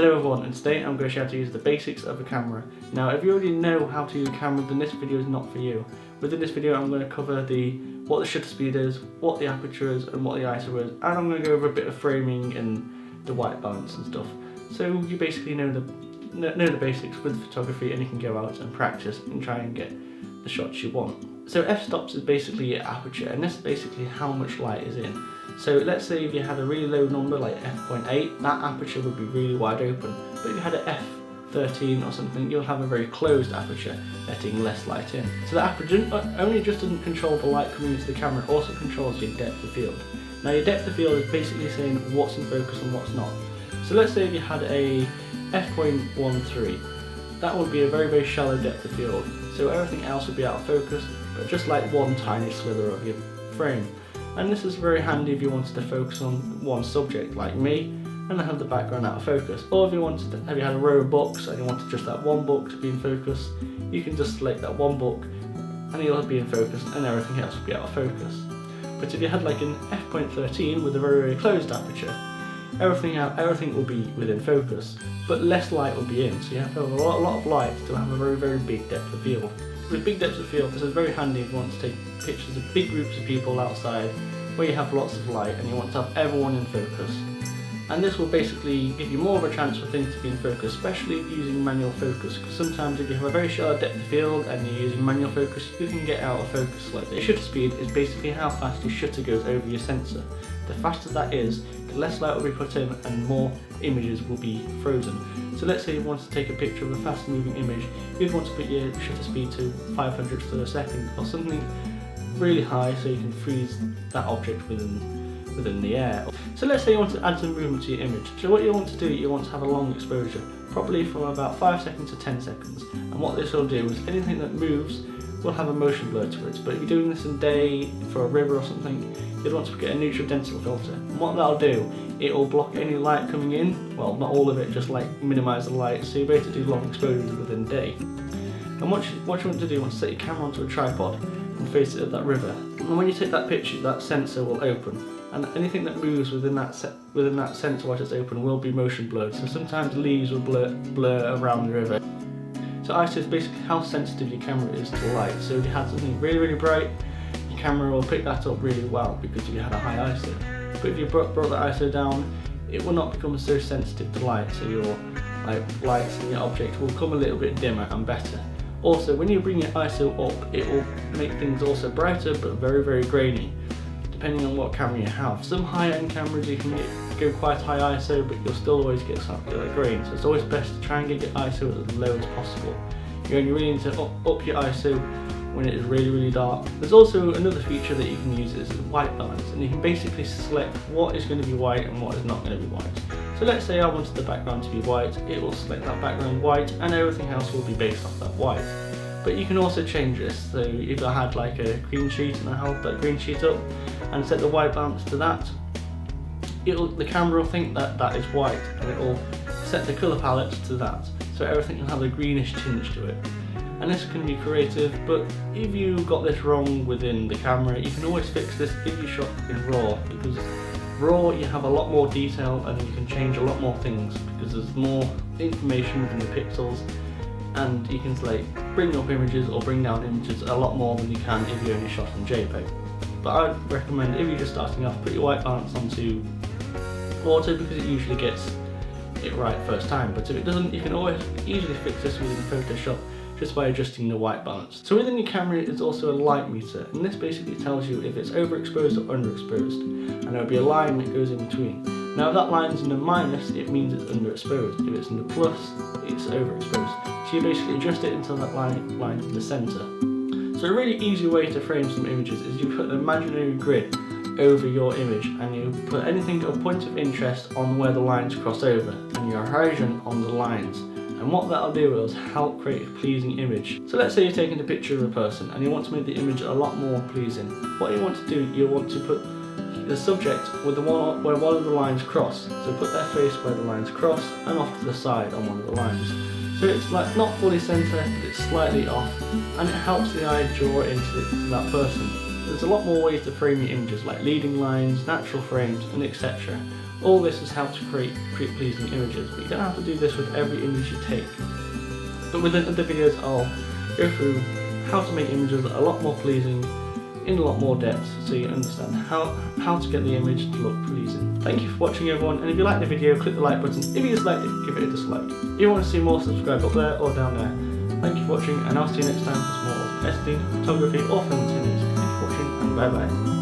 Hello everyone, and today I'm going to show you how to use the basics of a camera. Now if you already know how to use a camera, then this video is not for you. Within this video I'm going to cover what the shutter speed is, what the aperture is and what the ISO is, and I'm going to go over a bit of framing and the white balance and stuff. So you basically know the basics with photography, and you can go out and practice and try and get the shots you want. So f-stops is basically your aperture, and this is basically how much light is in. So let's say if you had a really low number like f.8, that aperture would be really wide open. But if you had an f13 or something, you'll have a very closed aperture, letting less light in. So the aperture only just doesn't control the light coming into the camera, it also controls your depth of field. Now your depth of field is basically saying what's in focus and what's not. So let's say if you had a f.13, that would be a very, very shallow depth of field. So everything else would be out of focus, but just like one tiny slither of your frame. And this is very handy if you wanted to focus on one subject like me and have the background out of focus. Or if you wanted to, have you had a row of books and you wanted just that one book to be in focus, you can just select that one book and it'll be in focus and everything else will be out of focus. But if you had like an f.13 with a very, very closed aperture, everything will be within focus, but less light will be in, so you have to have a lot of light to have a very, very big depth of field. With big depth of field, this is very handy if you want to take pictures of big groups of people outside where you have lots of light and you want to have everyone in focus. And this will basically give you more of a chance for things to be in focus, especially if you're using manual focus, because sometimes if you have a very shallow depth of field and you're using manual focus, you can get out of focus like this. Shutter speed is basically how fast your shutter goes over your sensor. The faster that is, the less light will be put in and more images will be frozen. So let's say you want to take a picture of a fast moving image, you'd want to put your shutter speed to 500th of a second or something really high so you can freeze that object within the air. So let's say you want to add some movement to your image. So what you want to do, you want to have a long exposure, probably from about 5 seconds to 10 seconds. And what this will do is anything that moves will have a motion blur to it. But if you're doing this in day for a river or something, you'd want to get a neutral density filter. And what that'll do, it will block any light coming in, well not all of it, just like minimise the light, so you'll be able to do long exposures within a day. And what you want to do, you want to set your camera onto a tripod and face it at that river. And when you take that picture, that sensor will open, and anything that moves within that sensor while it's open will be motion blurred. So sometimes leaves will blur around the river. So ISO is basically how sensitive your camera is to light. So if you had something really, really bright, your camera will pick that up really well because you had a high ISO. But if you brought the ISO down, it will not become so sensitive to light, so your lights in your object will come a little bit dimmer and better. Also, when you bring your ISO up, it will make things also brighter but very, very grainy, depending on what camera you have. Some high-end cameras you can go quite high ISO, but you'll still always get something like grain, so it's always best to try and get your ISO as low as possible. You only really need to up your ISO when it is really, really dark. There's also another feature that you can use is white balance, and you can basically select what is going to be white and what is not going to be white. So let's say I wanted the background to be white, it will select that background white and everything else will be based off that white. But you can also change this, so if I had like a green sheet and I held that green sheet up and set the white balance to that, the camera will think that that is white and it will set the colour palette to that, so everything will have a greenish tinge to it. And this can be creative, but if you got this wrong within the camera, you can always fix this if you shot in RAW, because RAW you have a lot more detail and you can change a lot more things because there's more information within the pixels, and you can bring up images or bring down images a lot more than you can if you only shot on JPEG. But I'd recommend, if you're just starting off, put your white balance onto auto because it usually gets it right first time, but if it doesn't, you can always easily fix this within Photoshop just by adjusting the white balance. So within your camera is also a light meter, and this basically tells you if it's overexposed or underexposed, and there'll be a line that goes in between. Now if that line's in a minus, it means it's underexposed. If it's in the plus, it's overexposed. So you basically adjust it until that line in the centre. So a really easy way to frame some images is you put an imaginary grid over your image and you put anything of point of interest on where the lines cross over and your horizon on the lines. And what that'll do is help create a pleasing image. So let's say you're taking a picture of a person and you want to make the image a lot more pleasing. What you want to do, you want to put the subject with where one of the lines cross. So put their face where the lines cross and off to the side on one of the lines. So it's like not fully centre, but it's slightly off, and it helps the eye draw into that person. There's a lot more ways to frame your images, like leading lines, natural frames, and etc. All this is how to create pleasing images, but you don't have to do this with every image you take. But within other videos I'll go through how to make images a lot more pleasing in a lot more depth, so you understand how to get the image to look pleasing. Thank you for watching everyone, and if you like the video, click the like button. If you dislike it, give it a dislike. If you want to see more, subscribe up there or down there. Thank you for watching, and I'll see you next time for some more editing, photography or film techniques. Thank you for watching, and bye bye.